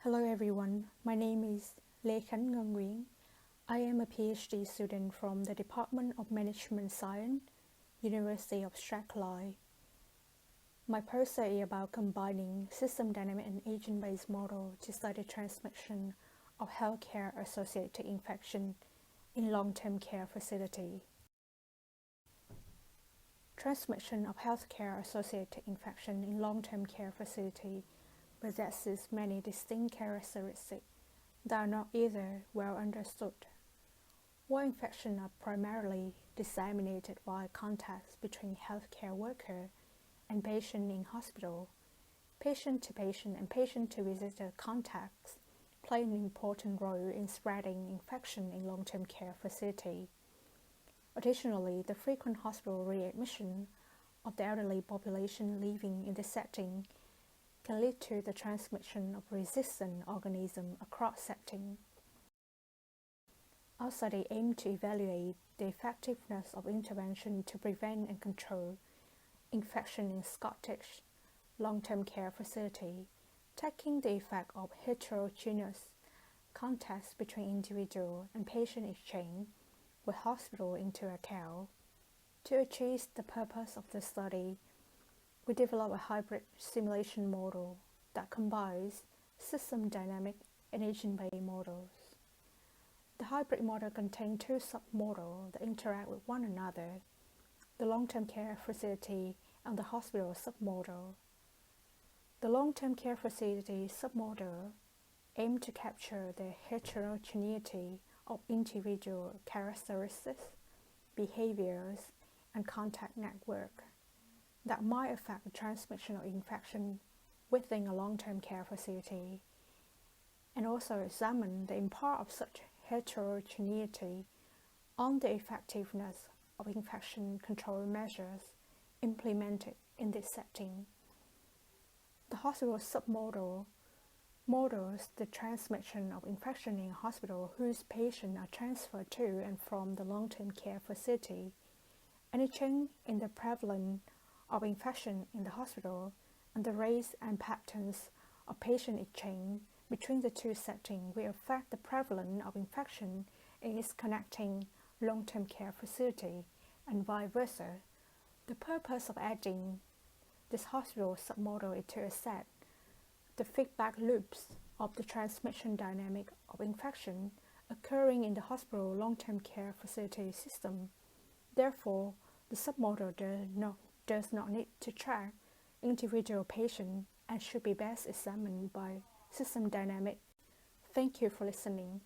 Hello everyone, my name is Khanh Nguyen. I am a PhD student from the Department of Management Science, University of Strathclyde. My poster is about combining system dynamic and agent-based model to study transmission of healthcare-associated infection in long-term care facility. Transmission of healthcare-associated infection in long-term care facility possesses many distinct characteristics that are not either well understood. While infections are primarily disseminated via contacts between healthcare worker and patient in hospital, patient-to-patient and patient-to-visitor contacts play an important role in spreading infection in long-term care facility. Additionally, the frequent hospital readmission of the elderly population living in this setting can lead to the transmission of resistant organisms across settings. Our study aimed to evaluate the effectiveness of intervention to prevent and control infection in Scottish long-term care facility, taking the effect of heterogeneous contacts between individual and patient exchange with hospital into account. To achieve the purpose of the study, we developed a hybrid simulation model that combines system dynamic and agent-based models. The hybrid model contains two submodels that interact with one another, the long-term care facility and the hospital submodel. The long-term care facility submodel aims to capture the heterogeneity of individual characteristics, behaviors, and contact network that might affect the transmission of infection within a long-term care facility, and also examine the impact of such heterogeneity on the effectiveness of infection control measures implemented in this setting. The hospital submodel models the transmission of infection in a hospital whose patients are transferred to and from the long-term care facility. Any change in the prevalence of infection in the hospital and the rates and patterns of patient exchange between the two settings will affect the prevalence of infection in its connecting long-term care facility and vice versa. The purpose of adding this hospital submodel is to assess the feedback loops of the transmission dynamic of infection occurring in the hospital long-term care facility system. Therefore, the submodel does not need to track individual patients and should be best examined by system dynamic. Thank you for listening.